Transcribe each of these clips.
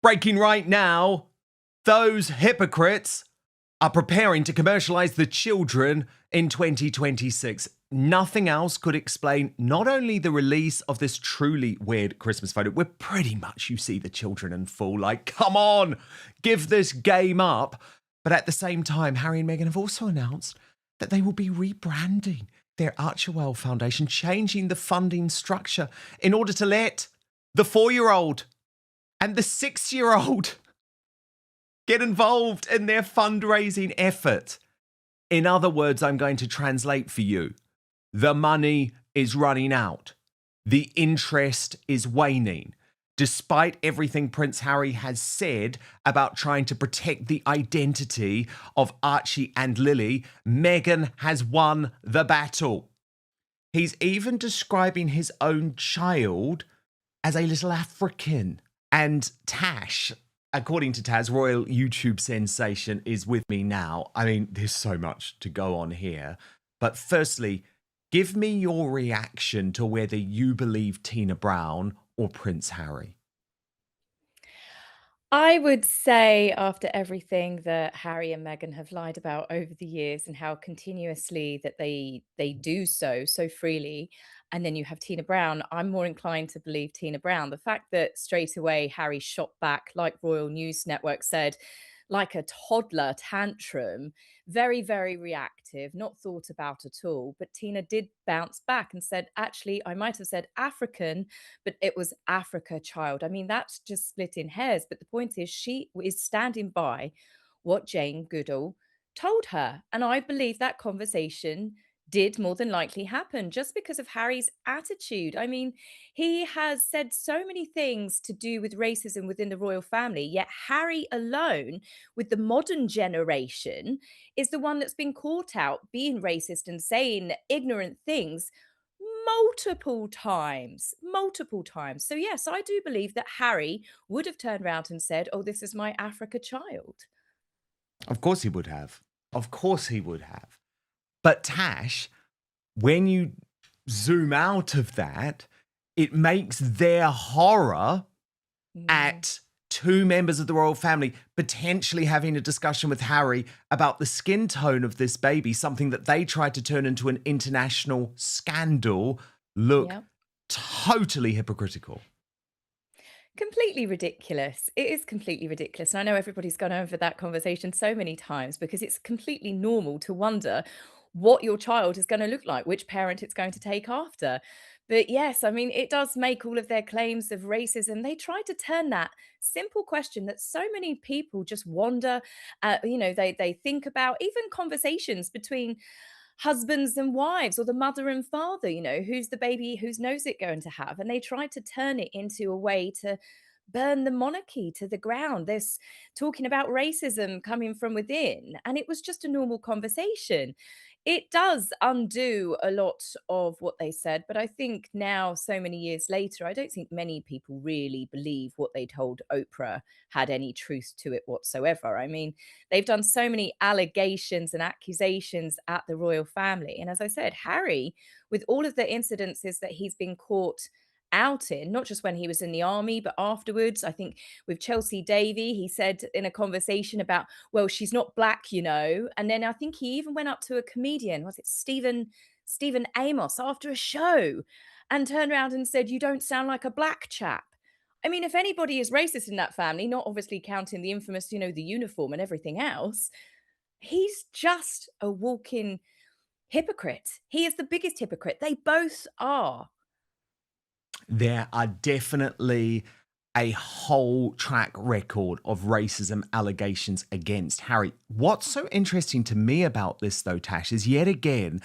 Breaking right now, those hypocrites are preparing to commercialize the children in 2026. Nothing else could explain not only the release of this truly weird Christmas photo, where pretty much you see the children in full, like, come on, give this game up. But at the same time, Harry and Meghan have also announced that they will be rebranding their Archie Foundation, changing the funding structure in order to let the 4-year-old and the 6-year-old get involved in their fundraising effort. In other words, I'm going to translate for you. The money is running out. The interest is waning. Despite everything Prince Harry has said about trying to protect the identity of Archie and Lily, Meghan has won the battle. He's even describing his own child as a little African. And Tash, according to Taz, royal YouTube sensation, is with me now. I mean, there's so much to go on here. But firstly, give me your reaction to whether you believe Tina Brown or Prince Harry. I would say, after everything that Harry and Meghan have lied about over the years and how continuously that they do so freely, and then you have Tina Brown, I'm more inclined to believe Tina Brown. The fact that straight away Harry shot back, like Royal News Network said, like a toddler tantrum, very, very reactive, not thought about at all. But Tina did bounce back and said, actually, I might have said African, but it was Africa, child. I mean, that's just splitting hairs. But the point is, she is standing by what Jane Goodall told her. And I believe that conversation did more than likely happen just because of Harry's attitude. I mean, he has said so many things to do with racism within the royal family, yet Harry alone, with the modern generation, is the one that's been caught out being racist and saying ignorant things multiple times, multiple times. So yes, I do believe that Harry would have turned around and said, oh, this is my Africa child. Of course he would have. Of course he would have. But Tash, when you zoom out of that, it makes their horror at two members of the royal family potentially having a discussion with Harry about the skin tone of this baby, something that they tried to turn into an international scandal, look totally hypocritical. Completely ridiculous. It is completely ridiculous. And I know everybody's gone over that conversation so many times because it's completely normal to wonder what your child is going to look like, which parent it's going to take after. But yes, I mean, it does make all of their claims of racism. They try to turn that simple question that so many people just wonder, they think about, even conversations between husbands and wives or the mother and father, who's the baby, whose nose it going to have? And they try to turn it into a way to burn the monarchy to the ground. There's talking about racism coming from within, and it was just a normal conversation. It does undo a lot of what they said, but I think now, so many years later, I don't think many people really believe what they told Oprah had any truth to it whatsoever. I mean, they've done so many allegations and accusations at the royal family. And as I said, Harry, with all of the incidences that he's been caught out in, not just when he was in the army, but afterwards. I think with Chelsea Davy, he said in a conversation about, well, she's not black, And then I think he even went up to a comedian, was it Stephen Amos, after a show, and turned around and said, you don't sound like a black chap. I mean, if anybody is racist in that family, not obviously counting the infamous, the uniform and everything else, he's just a walking hypocrite. He is the biggest hypocrite. They both are. There are definitely a whole track record of racism allegations against Harry. What's so interesting to me about this, though, Tash, is yet again,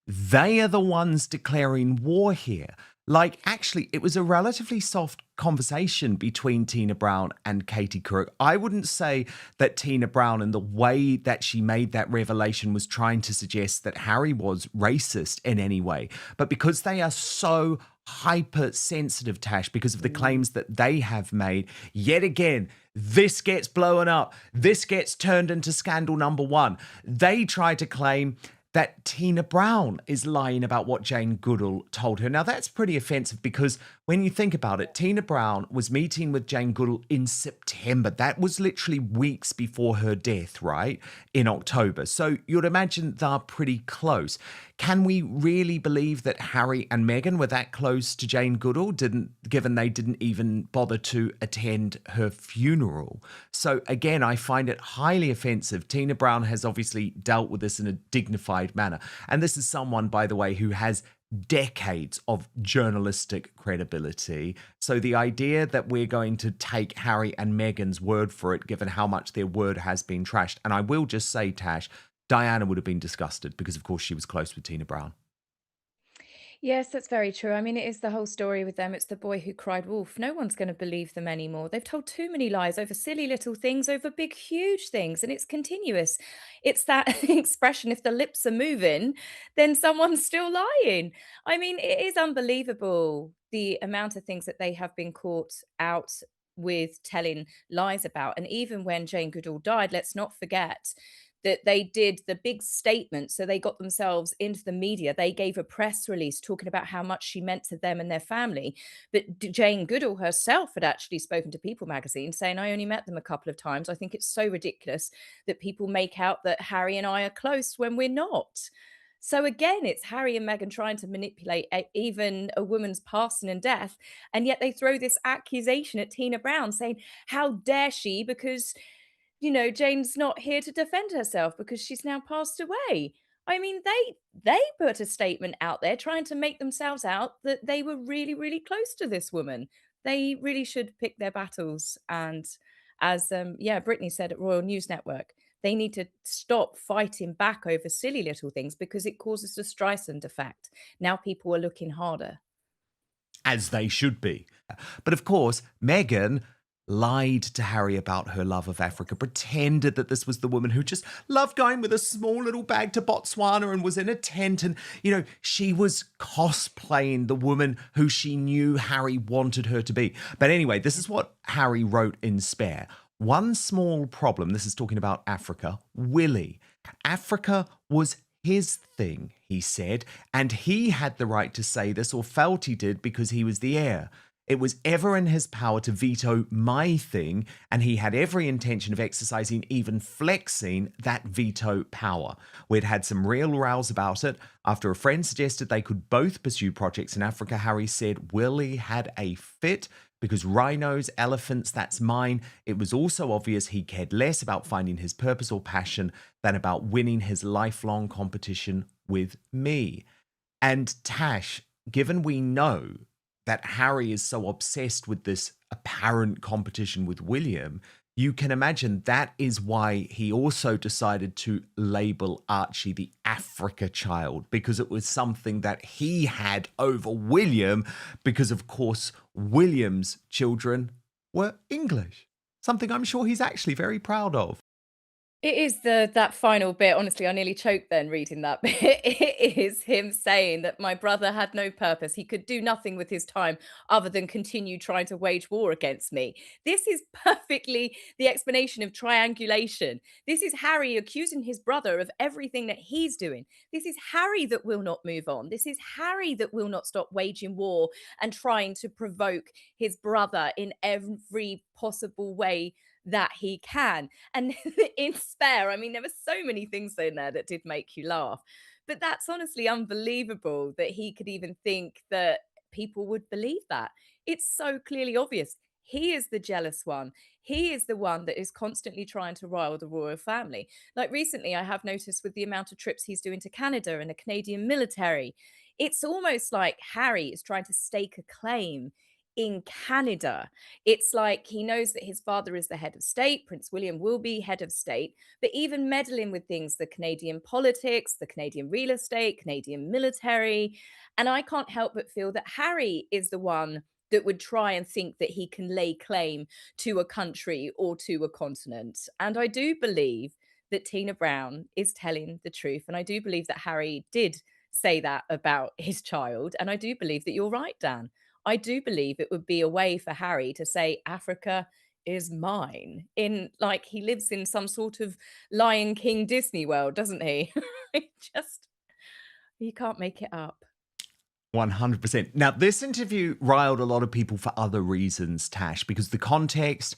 they are the ones declaring war here. Like, actually, it was a relatively soft conversation between Tina Brown and Katie Couric. I wouldn't say that Tina Brown, and the way that she made that revelation, was trying to suggest that Harry was racist in any way. But because they are so hypersensitive, Tash, because of the claims that they have made, yet again, this gets blown up. This gets turned into scandal number one. They try to claim that Tina Brown is lying about what Jane Goodall told her. Now, that's pretty offensive because When you think about it, Tina Brown was meeting with Jane Goodall in September. That was literally weeks before her death, right? In October. So you'd imagine they're pretty close. Can we really believe that Harry and Meghan were that close to Jane Goodall, given they didn't even bother to attend her funeral? So again, I find it highly offensive. Tina Brown has obviously dealt with this in a dignified manner. And this is someone, by the way, who has decades of journalistic credibility. So the idea that we're going to take Harry and Meghan's word for it, given how much their word has been trashed, and I will just say, Tash, Diana would have been disgusted because, of course, she was close with Tina Brown. Yes, that's very true. I mean, it is the whole story with them. It's the boy who cried wolf. No one's going to believe them anymore. They've told too many lies over silly little things, over big, huge things, and it's continuous. It's that expression, if the lips are moving, then someone's still lying. I mean, it is unbelievable the amount of things that they have been caught out with telling lies about. And even when Jane Goodall died, let's not forget that they did the big statement. So they got themselves into the media. They gave a press release talking about how much she meant to them and their family. But Jane Goodall herself had actually spoken to People magazine saying, I only met them a couple of times. I think it's so ridiculous that people make out that Harry and I are close when we're not. So again, it's Harry and Meghan trying to manipulate even a woman's passing and death. And yet they throw this accusation at Tina Brown saying, how dare she? Because Jane's not here to defend herself because she's now passed away. I mean, they put a statement out there trying to make themselves out that they were really, really close to this woman. They really should pick their battles. And as Brittany said at Royal News Network, they need to stop fighting back over silly little things because it causes the Streisand effect. Now people are looking harder. As they should be. But of course, Meghan lied to Harry about her love of Africa, pretended that this was the woman who just loved going with a small little bag to Botswana and was in a tent. And, she was cosplaying the woman who she knew Harry wanted her to be. But anyway, this is what Harry wrote in Spare. One small problem, this is talking about Africa, Willie. Africa was his thing, he said, and he had the right to say this, or felt he did, because he was the heir. It was ever in his power to veto my thing, and he had every intention of exercising, even flexing, that veto power. We'd had some real rows about it. After a friend suggested they could both pursue projects in Africa, Harry said Willie had a fit because rhinos, elephants, that's mine. It was also obvious he cared less about finding his purpose or passion than about winning his lifelong competition with me. And Tash, given we know that Harry is so obsessed with this apparent competition with William, you can imagine that is why he also decided to label Archie the Africa child, because it was something that he had over William, because of course William's children were English, something I'm sure he's actually very proud of. It is that final bit, honestly, I nearly choked then reading that bit. It is him saying that my brother had no purpose. He could do nothing with his time other than continue trying to wage war against me. This is perfectly the explanation of triangulation. This is Harry accusing his brother of everything that he's doing. This is Harry that will not move on. This is Harry that will not stop waging war and trying to provoke his brother in every possible way that he can. And in Spare, I mean, there were so many things in there that did make you laugh. But that's honestly unbelievable that he could even think that people would believe that. It's so clearly obvious. He is the jealous one. He is the one that is constantly trying to rile the royal family. Like recently, I have noticed with the amount of trips he's doing to Canada and the Canadian military, it's almost like Harry is trying to stake a claim in Canada. It's like he knows that his father is the head of state, Prince William will be head of state, but even meddling with things, the Canadian politics, the Canadian real estate, Canadian military. And I can't help but feel that Harry is the one that would try and think that he can lay claim to a country or to a continent. And I do believe that Tina Brown is telling the truth. And I do believe that Harry did say that about his child. And I do believe that you're right, Dan. I do believe it would be a way for Harry to say, Africa is mine. In like he lives in some sort of Lion King Disney world, doesn't he? It just, you can't make it up. 100%. Now, this interview riled a lot of people for other reasons, Tash, because the context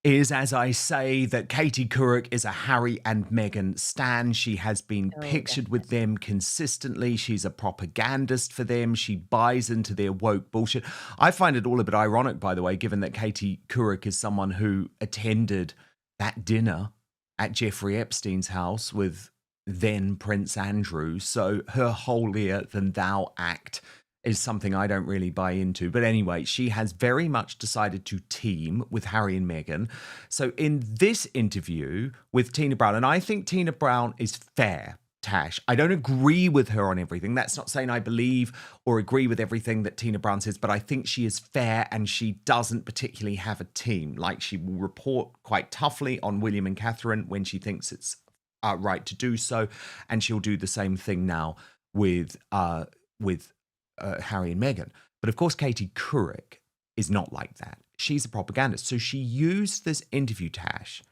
is, as I say, that Katie Couric is a Harry and Meghan stan. She has been Oh, pictured with definitely. them consistently. She's a propagandist for them. She buys into their woke bullshit. I find it all a bit ironic, by the way, given that Katie Couric is someone who attended that dinner at Jeffrey Epstein's house with then Prince Andrew. So her holier than thou act is something I don't really buy into. But anyway, she has very much decided to team with Harry and Meghan. So in this interview with Tina Brown, and I think Tina Brown is fair, Tash. I don't agree with her on everything. That's not saying I believe or agree with everything that Tina Brown says, but I think she is fair and she doesn't particularly have a team. Like, she will report quite toughly on William and Catherine when she thinks it's right to do so, and she'll do the same thing now with Harry and Meghan. But of course, Katie Couric is not like that. She's a propagandist. So she used this interview, Tash,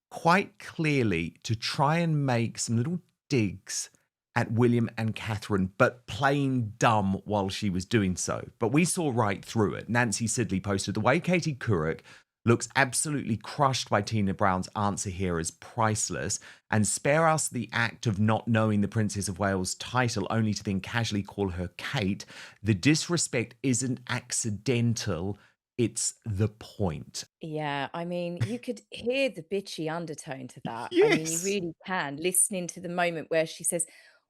quite clearly to try and make some little digs at William and Catherine, but plain dumb while she was doing so. But we saw right through it. Nancy Sidley posted, the way Katie Couric looks absolutely crushed by Tina Brown's answer here is priceless, and spare us the act of not knowing the Princess of Wales title only to then casually call her Kate. The disrespect isn't accidental, it's the point. Yeah, I mean, you could hear the bitchy undertone to that. I mean, you Yes. really can, listening to the moment where she says,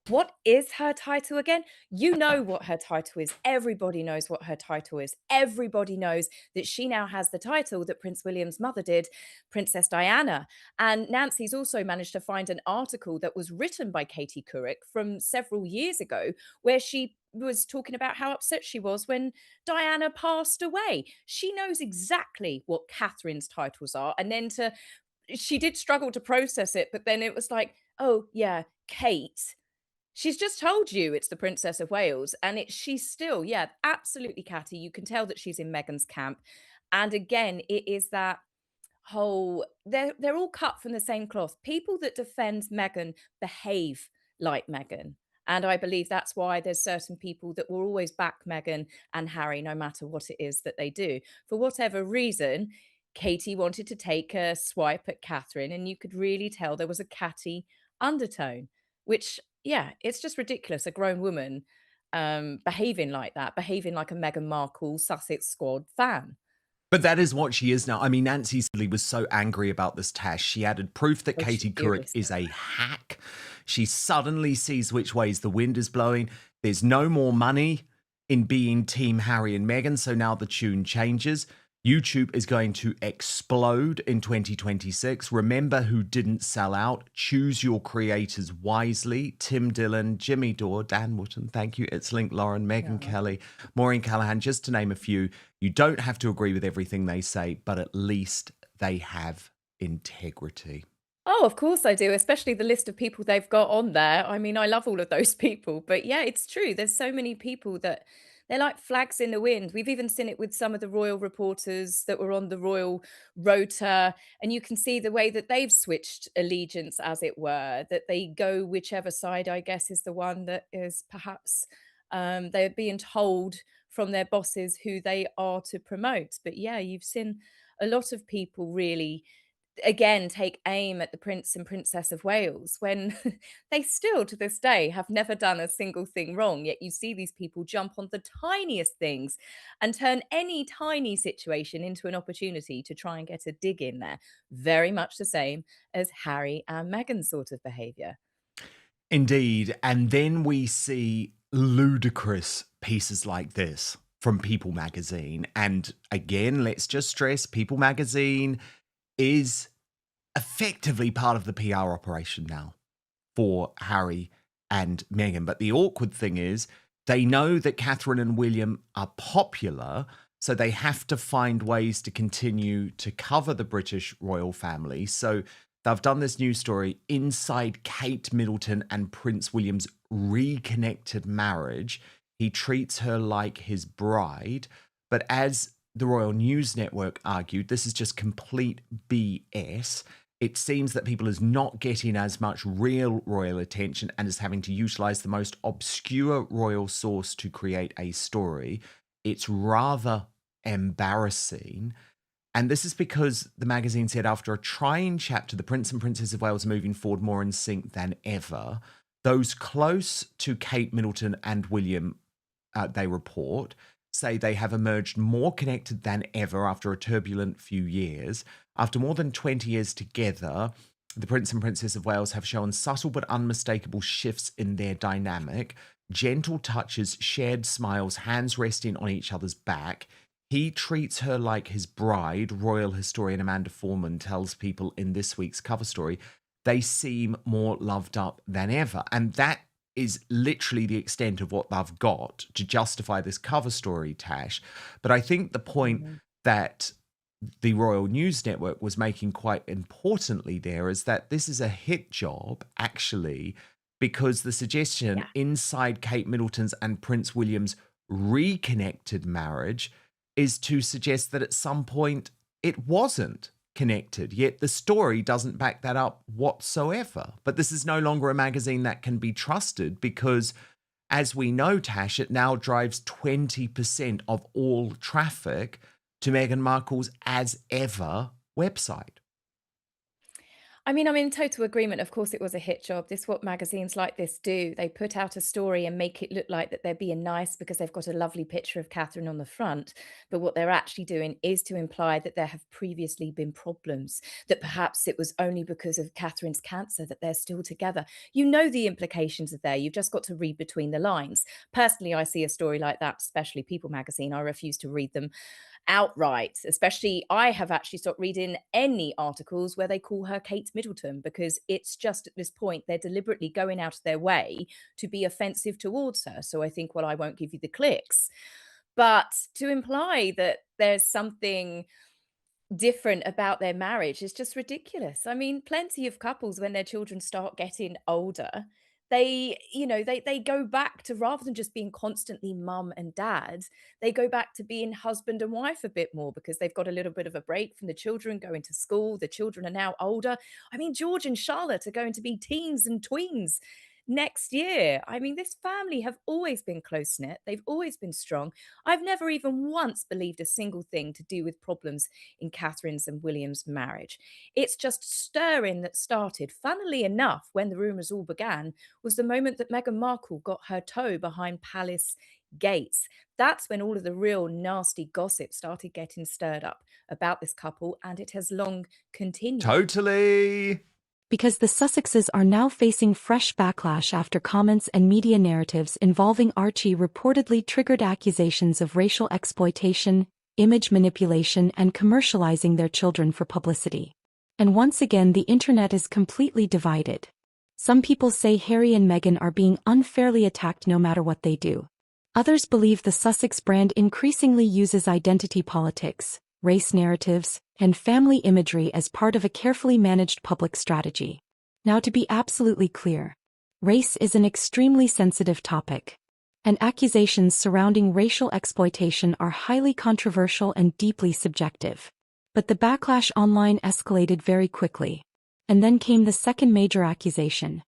"What is her title again?" You know what her title is. Everybody knows what her title is. Everybody knows that she now has the title that Prince William's mother did, Princess Diana. And Nancy's also managed to find an article that was written by Katie Couric from several years ago, where she was talking about how upset she was when Diana passed away. She knows exactly what Catherine's titles are. And then she did struggle to process it, but then it was like, oh, yeah, Kate. She's just told you it's the Princess of Wales, and she's still, yeah, absolutely catty. You can tell that she's in Meghan's camp. And again, it is that whole they're all cut from the same cloth. People that defend Meghan behave like Meghan. And I believe that's why there's certain people that will always back Meghan and Harry no matter what it is that they do. For whatever reason, Katie wanted to take a swipe at Catherine, and you could really tell there was a catty undertone, which, yeah, it's just ridiculous. A grown woman behaving like that, behaving like a Meghan Markle Sussex Squad fan. But that is what she is now. I mean, Nancy Sidley was so angry about this Tash. She added proof that Oh, she's Katie Couric furious. is a hack. She suddenly sees which ways the wind is blowing. There's no more money in being Team Harry and Meghan, so now the tune changes. YouTube is going to explode in 2026. Remember who didn't sell out. Choose your creators wisely. Tim Dillon, Jimmy Dore, Dan Wootton, thank you. It's Link Lauren, Megan Yeah. Kelly, Maureen Callahan, just to name a few. You don't have to agree with everything they say, but at least they have integrity. Oh, of course I do, especially the list of people they've got on there. I mean, I love all of those people. But yeah, it's true. There's so many people that they're like flags in the wind. We've even seen it with some of the royal reporters that were on the royal rota. And you can see the way that they've switched allegiance, as it were, that they go whichever side, I guess, is the one that is perhaps they're being told from their bosses who they are to promote. But yeah, you've seen a lot of people really again take aim at the Prince and Princess of Wales when they still to this day have never done a single thing wrong. Yet you see these people jump on the tiniest things and turn any tiny situation into an opportunity to try and get a dig in there. Very much the same as Harry and Meghan's sort of behavior. Indeed. And then we see ludicrous pieces like this from People magazine. And again, let's just stress People magazine is effectively part of the PR operation now for Harry and Meghan. But the awkward thing is, they know that Catherine and William are popular, so they have to find ways to continue to cover the British royal family. So they've done this news story inside Kate Middleton and Prince William's reconnected marriage. He treats her like his bride, but as the Royal News Network argued, this is just complete BS. it seems that people is not getting as much real royal attention and is having to utilize the most obscure royal source to create a story. It's rather embarrassing. And this is because the magazine said after a trying chapter, the Prince and Princess of Wales are moving forward more in sync than ever. Those close to Kate Middleton and William, they report, say they have emerged more connected than ever after a turbulent few years. After more than 20 years together, the Prince and Princess of Wales have shown subtle but unmistakable shifts in their dynamic. Gentle touches, shared smiles, hands resting on each other's back. He treats her like his bride, royal historian Amanda Foreman tells people in this week's cover story. They seem more loved up than ever. And that is literally the extent of what they've got to justify this cover story, Tash. But I think the point that the Royal News Network was making quite importantly there is that this is a hit job, actually, because the suggestion inside Kate Middleton's and Prince William's reconnected marriage is to suggest that at some point it wasn't connected, yet the story doesn't back that up whatsoever. But this is no longer a magazine that can be trusted because, as we know, Tash, it now drives 20% of all traffic to Meghan Markle's as ever website. I mean, I'm in total agreement. Of course, it was a hit job. This is what magazines like this do. They put out a story and make it look like that they're being nice because they've got a lovely picture of Catherine on the front. But what they're actually doing is to imply that there have previously been problems, that perhaps it was only because of Catherine's cancer that they're still together. You know the implications are there. You've just got to read between the lines. Personally, I see a story like that, especially People magazine. I refuse to read them outright. Especially, I have actually stopped reading any articles where they call her Kate Middleton, because it's just at this point they're deliberately going out of their way to be offensive towards her. So I think, well, I won't give you the clicks. But to imply that there's something different about their marriage is just ridiculous. I mean, plenty of couples, when their children start getting older, they go back to, rather than just being constantly mum and dad, they go back to being husband and wife a bit more because they've got a little bit of a break from the children going to school. The children are now older. I mean, George and Charlotte are going to be teens and tweens next year. I mean, this family have always been close-knit. They've always been strong. I've never even once believed a single thing to do with problems in Catherine's and William's marriage. It's just stirring that started, funnily enough, when the rumours all began, was the moment that Meghan Markle got her toe behind palace gates. That's when all of the real nasty gossip started getting stirred up about this couple, and it has long continued. Totally. Because the Sussexes are now facing fresh backlash after comments and media narratives involving Archie reportedly triggered accusations of racial exploitation, image manipulation, and commercializing their children for publicity. And once again, the internet is completely divided. Some people say Harry and Meghan are being unfairly attacked no matter what they do. Others believe the Sussex brand increasingly uses identity politics, race narratives, and family imagery as part of a carefully managed public strategy. Now, to be absolutely clear, race is an extremely sensitive topic, and accusations surrounding racial exploitation are highly controversial and deeply subjective. But the backlash online escalated very quickly. And then came the second major accusation: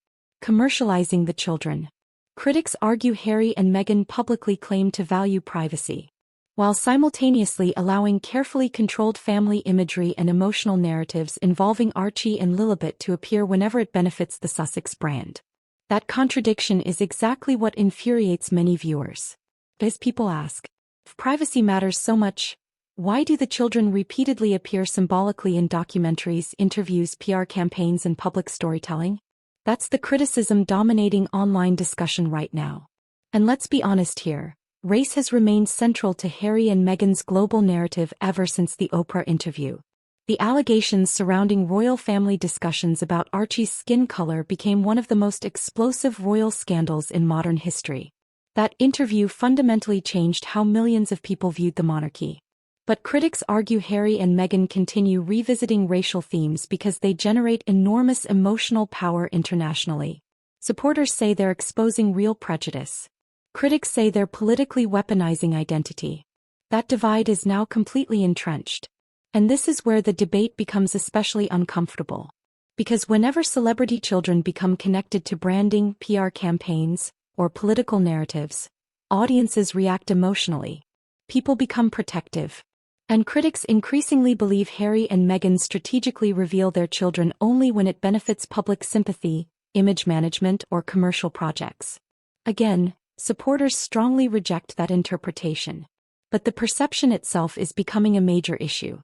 commercializing the children. Critics argue Harry and Meghan publicly claim to value privacy, while simultaneously allowing carefully controlled family imagery and emotional narratives involving Archie and Lilibet to appear whenever it benefits the Sussex brand. That contradiction is exactly what infuriates many viewers. As people ask, if privacy matters so much, why do the children repeatedly appear symbolically in documentaries, interviews, PR campaigns, and public storytelling? That's the criticism dominating online discussion right now. And let's be honest here. Race has remained central to Harry and Meghan's global narrative ever since the Oprah interview. The allegations surrounding royal family discussions about Archie's skin color became one of the most explosive royal scandals in modern history. That interview fundamentally changed how millions of people viewed the monarchy. But critics argue Harry and Meghan continue revisiting racial themes because they generate enormous emotional power internationally. Supporters say they're exposing real prejudice. Critics say they're politically weaponizing identity. That divide is now completely entrenched. And this is where the debate becomes especially uncomfortable. Because whenever celebrity children become connected to branding, PR campaigns, or political narratives, audiences react emotionally. People become protective. And critics increasingly believe Harry and Meghan strategically reveal their children only when it benefits public sympathy, image management, or commercial projects. Again, supporters strongly reject that interpretation. But the perception itself is becoming a major issue.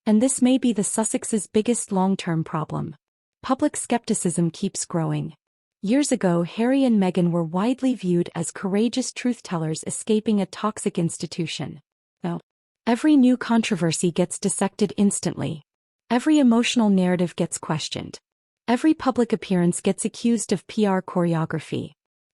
And this may be the Sussexes' biggest long-term problem. Public skepticism keeps growing. Years ago, Harry and Meghan were widely viewed as courageous truth-tellers escaping a toxic institution. Now, every new controversy gets dissected instantly. Every emotional narrative gets questioned. Every public appearance gets accused of PR choreography.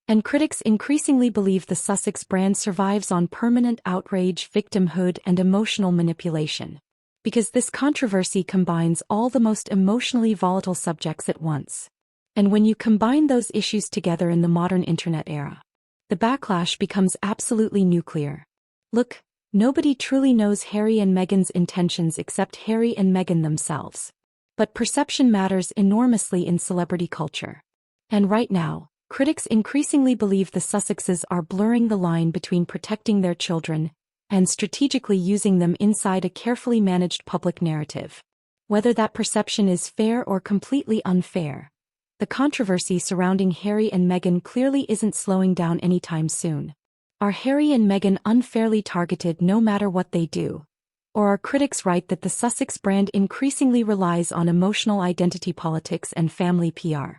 And critics increasingly believe the Sussex brand survives on permanent outrage, victimhood, and emotional manipulation. Because this controversy combines all the most emotionally volatile subjects at once. And when you combine those issues together in the modern internet era, the backlash becomes absolutely nuclear. Look, nobody truly knows Harry and Meghan's intentions except Harry and Meghan themselves. But perception matters enormously in celebrity culture. And right now, critics increasingly believe the Sussexes are blurring the line between protecting their children and strategically using them inside a carefully managed public narrative. Whether that perception is fair or completely unfair, the controversy surrounding Harry and Meghan clearly isn't slowing down anytime soon. Are Harry and Meghan unfairly targeted no matter what they do? Or are critics right that the Sussex brand increasingly relies on emotional identity politics and family PR?